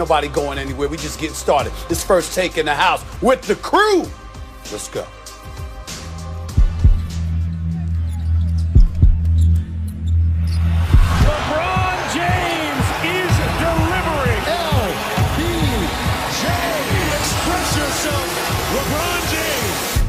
Nobody going anywhere. We just getting started. This First Take in the house with the crew. Let's go. LeBron James is delivering. LBJ. Express yourself. LeBron James.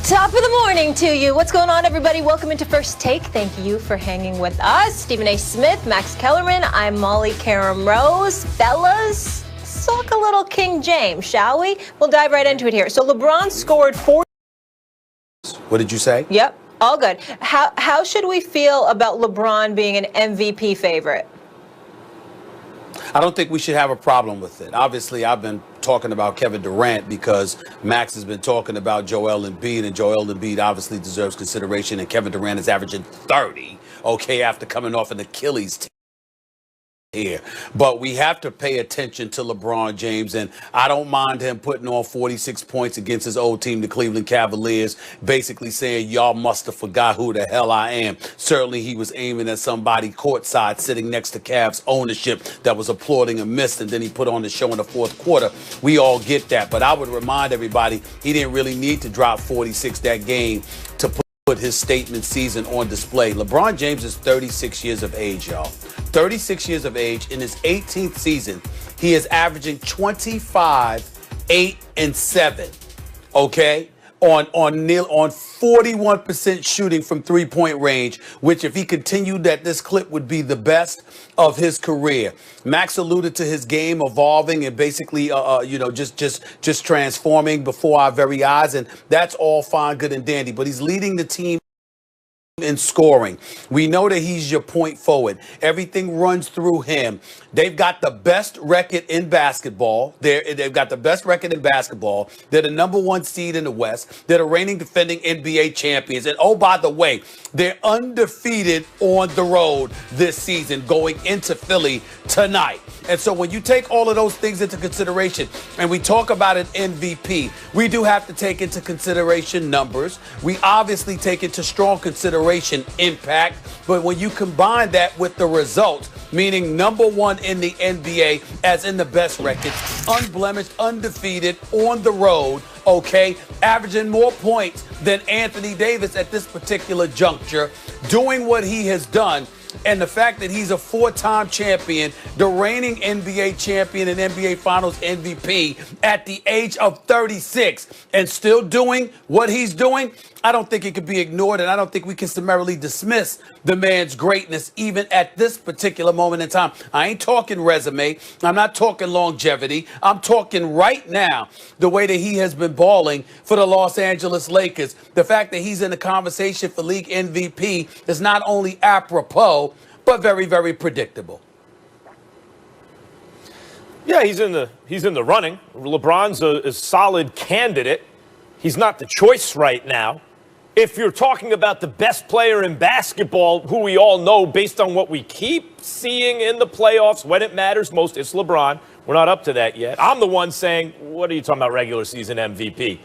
Top of the morning to you. What's going on, everybody? Welcome into First Take. Thank you for hanging with us. Stephen A. Smith, Max Kellerman. I'm Molly Karam Rose. Fellas, talk a little King James, shall we? We'll dive right into it here. So LeBron scored 40. What did you say? Yep, all good. How should we feel about LeBron being an MVP favorite? I don't think we should have a problem with it. Obviously, I've been talking about Kevin Durant because Max has been talking about Joel Embiid, and Joel Embiid obviously deserves consideration, and Kevin Durant is averaging 30, okay, after coming off an Achilles tear here. But we have to pay attention to LeBron James, and I don't mind him putting on 46 points against his old team, the Cleveland Cavaliers, basically saying, y'all must have forgot who the hell I am. Certainly he was aiming at somebody courtside sitting next to Cavs ownership that was applauding a miss, and then he put on the show in the fourth quarter. We all get that, but I would remind everybody he didn't really need to drop 46 that game to put his statement season on display. LeBron James is 36 years of age, y'all. 36 years of age. In his 18th season, he is averaging 25, 8, and 7. Okay? On 41% shooting from three-point range, which if he continued at this clip would be the best of his career. Max alluded to his game evolving and basically, just transforming before our very eyes, and that's all fine, good, and dandy. But he's leading the team in scoring. We know that he's your point forward. Everything runs through him. They've got the best record in basketball. They've got the best record in basketball. They're the #1 seed in the West. They're the reigning defending NBA champions. And oh, by the way, they're undefeated on the road this season going into Philly tonight. And so when you take all of those things into consideration and we talk about an MVP, we do have to take into consideration numbers. We obviously take into strong consideration impact. But when you combine that with the results, meaning #1 in the NBA, as in the best record, unblemished, undefeated on the road, okay, averaging more points than Anthony Davis at this particular juncture, doing what he has done, and the fact that he's a 4-time champion, the reigning NBA champion and NBA Finals MVP at the age of 36, and still doing what he's doing, I don't think it could be ignored, and I don't think we can summarily dismiss the man's greatness even at this particular moment in time. I ain't talking resume. I'm not talking longevity. I'm talking right now the way that he has been balling for the Los Angeles Lakers. The fact that he's in the conversation for league MVP is not only apropos, but very, very predictable. Yeah, he's in the running. LeBron's a solid candidate. He's not the choice right now. If you're talking about the best player in basketball, who we all know based on what we keep seeing in the playoffs when it matters most, it's LeBron. We're not up to that yet. I'm the one saying, what are you talking about, regular season MVP?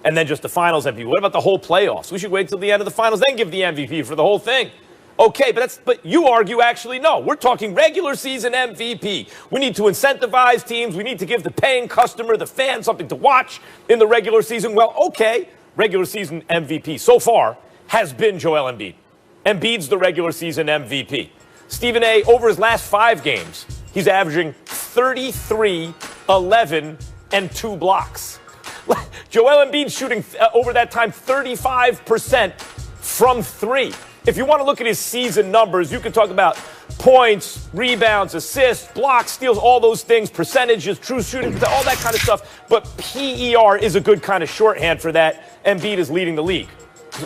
And then just the finals MVP. What about the whole playoffs? We should wait till the end of the finals, then give the MVP for the whole thing. Okay, but you argue actually no. We're talking regular season MVP. We need to incentivize teams. We need to give the paying customer, the fan, something to watch in the regular season. Well, okay, regular season MVP so far has been Joel Embiid. Embiid's the regular season MVP. Stephen A., over his last 5 games, he's averaging 33, 11, and 2 blocks. Joel Embiid shooting over that time 35% from 3. If you want to look at his season numbers, you can talk about points, rebounds, assists, blocks, steals, all those things, percentages, true shooting, all that kind of stuff. But PER is a good kind of shorthand for that. Embiid is leading the league,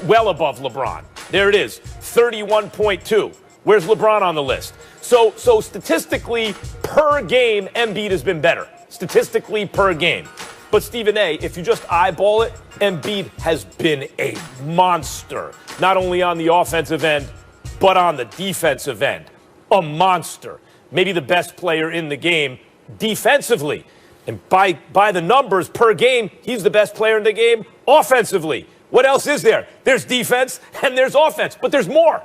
well above LeBron. There it is, 31.2. Where's LeBron on the list? So statistically, per game, Embiid has been better. Statistically, per game. But Stephen A., if you just eyeball it, Embiid has been a monster, not only on the offensive end, but on the defensive end. A monster. Maybe the best player in the game defensively. And by the numbers per game, he's the best player in the game offensively. What else is there? There's defense and there's offense, but there's more.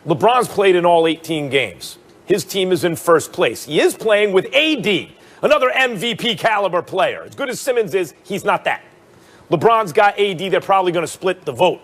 LeBron's played in all 18 games. His team is in first place. He is playing with AD, another MVP caliber player. As good as Simmons is, he's not that. LeBron's got AD. They're probably going to split the vote.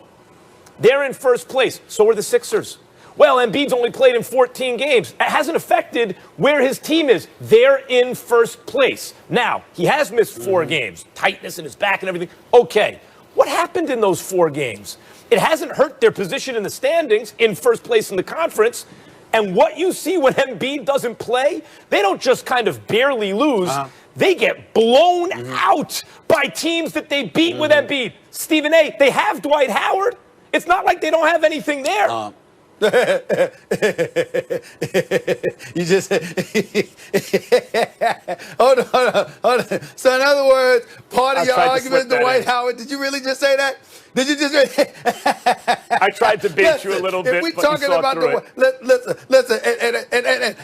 They're in first place. So are the Sixers. Well, Embiid's only played in 14 games. It hasn't affected where his team is. They're in first place. Now, he has missed 4 games. Tightness in his back and everything. Okay. What happened in those 4 games? It hasn't hurt their position in the standings, in first place in the conference. And what you see when Embiid doesn't play, they don't just kind of barely lose. They get blown out by teams that they beat with Embiid. Stephen A., they have Dwight Howard. It's not like they don't have anything there. You just hold on. So in other words, part of your argument is Dwight Howard. Did you really just say that? Did you just? I tried to bait you a little bit. If we but talking about listen,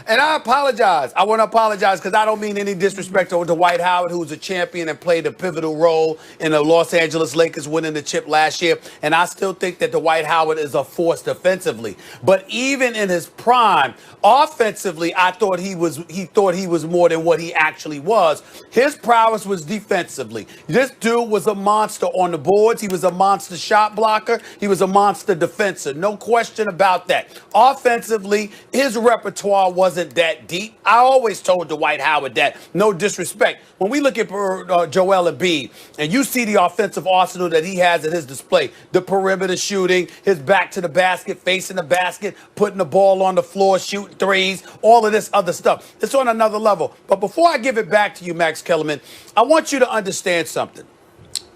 and I apologize. I want to apologize because I don't mean any disrespect to Dwight Howard, who's a champion and played a pivotal role in the Los Angeles Lakers winning the chip last year. And I still think that Dwight Howard is a force defensively. But even in his prime, offensively, I thought he was more than what he actually was. His prowess was defensively. This dude was a monster on the boards. He was a monster shot blocker. He was a monster defender. No question about that. Offensively, his repertoire wasn't that deep. I always told Dwight Howard that. No disrespect. When we look at Joel Embiid and you see the offensive arsenal that he has at his display, the perimeter shooting, his back to the basket, facing the basket, putting the ball on the floor, shooting threes, all of this other stuff. It's on another level. But before I give it back to you, Max Kellerman, I want you to understand something.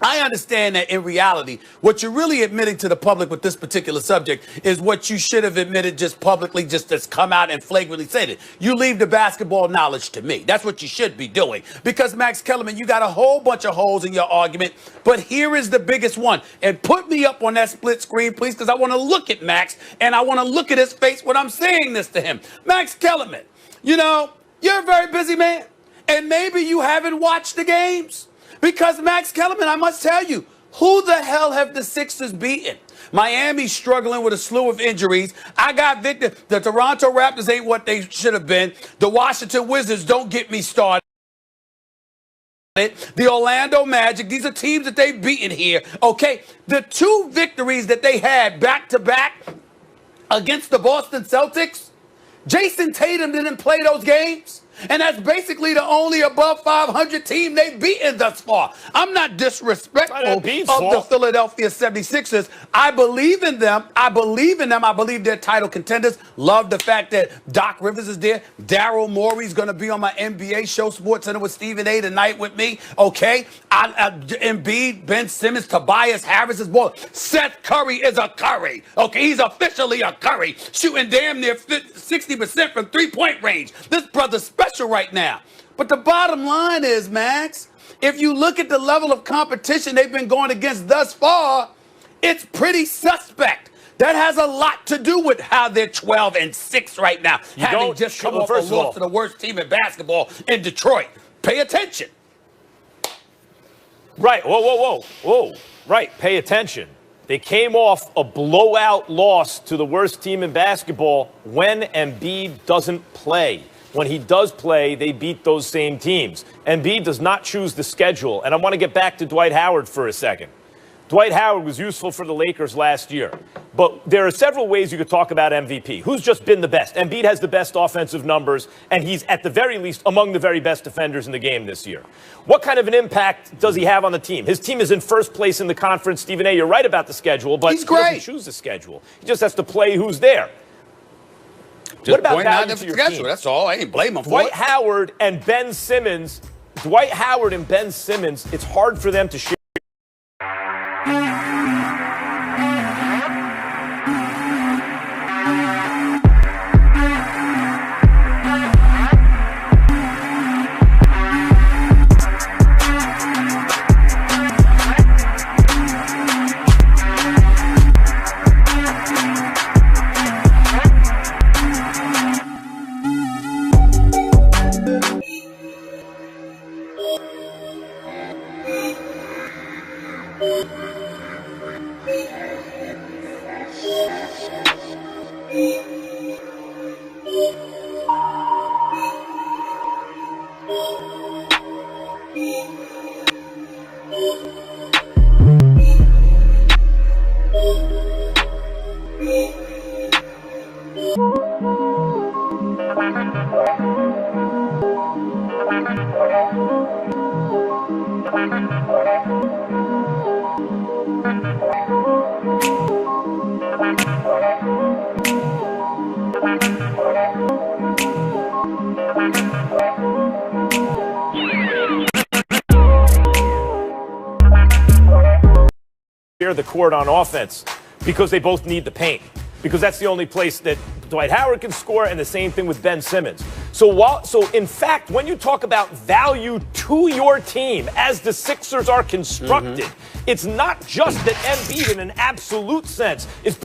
I understand that in reality, what you're really admitting to the public with this particular subject is what you should have admitted just publicly, just to come out and flagrantly said it. You leave the basketball knowledge to me. That's what you should be doing. Because, Max Kellerman, you got a whole bunch of holes in your argument, but here is the biggest one. And put me up on that split screen, please, because I want to look at Max, and I want to look at his face when I'm saying this to him. Max Kellerman, you know, you're a very busy man, and maybe you haven't watched the games. Because, Max Kellerman, I must tell you, who the hell have the Sixers beaten? Miami's struggling with a slew of injuries. I got Victor. The Toronto Raptors ain't what they should have been. The Washington Wizards, don't get me started. The Orlando Magic, these are teams that they've beaten here. Okay, the 2 victories that they had back-to-back against the Boston Celtics, Jason Tatum didn't play those games. And that's basically the only above 500 team they've beaten thus far. I'm not disrespectful of the Philadelphia 76ers. I believe in them. I believe they're title contenders. Love the fact that Doc Rivers is there. Daryl Morey's going to be on my NBA show, SportsCenter with Stephen A. tonight with me. Okay. Embiid, Ben Simmons, Tobias Harris is balling. Seth Curry is a Curry. Okay. He's officially a Curry, shooting damn near 60% from three-point range. This brother's special right now. But the bottom line is, Max, if you look at the level of competition they've been going against thus far, it's pretty suspect. That has a lot to do with how they're 12-6 right now, having just come off a loss to the worst team in basketball in Detroit. Pay attention. Right. Whoa. Right. Pay attention. They came off a blowout loss to the worst team in basketball when Embiid doesn't play. When he does play, they beat those same teams. Embiid does not choose the schedule. And I want to get back to Dwight Howard for a second. Dwight Howard was useful for the Lakers last year. But there are several ways you could talk about MVP. Who's just been the best? Embiid has the best offensive numbers, and he's at the very least among the very best defenders in the game this year. What kind of an impact does he have on the team? His team is in first place in the conference. Stephen A., you're right about the schedule, but he doesn't choose the schedule. He just has to play who's there. Just what about value to your schedule? team? That's all. I ain't blame him for Dwight it. Howard and Ben Simmons, it's hard for them to share. Share the court on offense because they both need the paint, because that's the only place that Dwight Howard can score, and the same thing with Ben Simmons. So in fact, when you talk about value to your team as the Sixers are constructed, it's not just that Embiid in an absolute sense is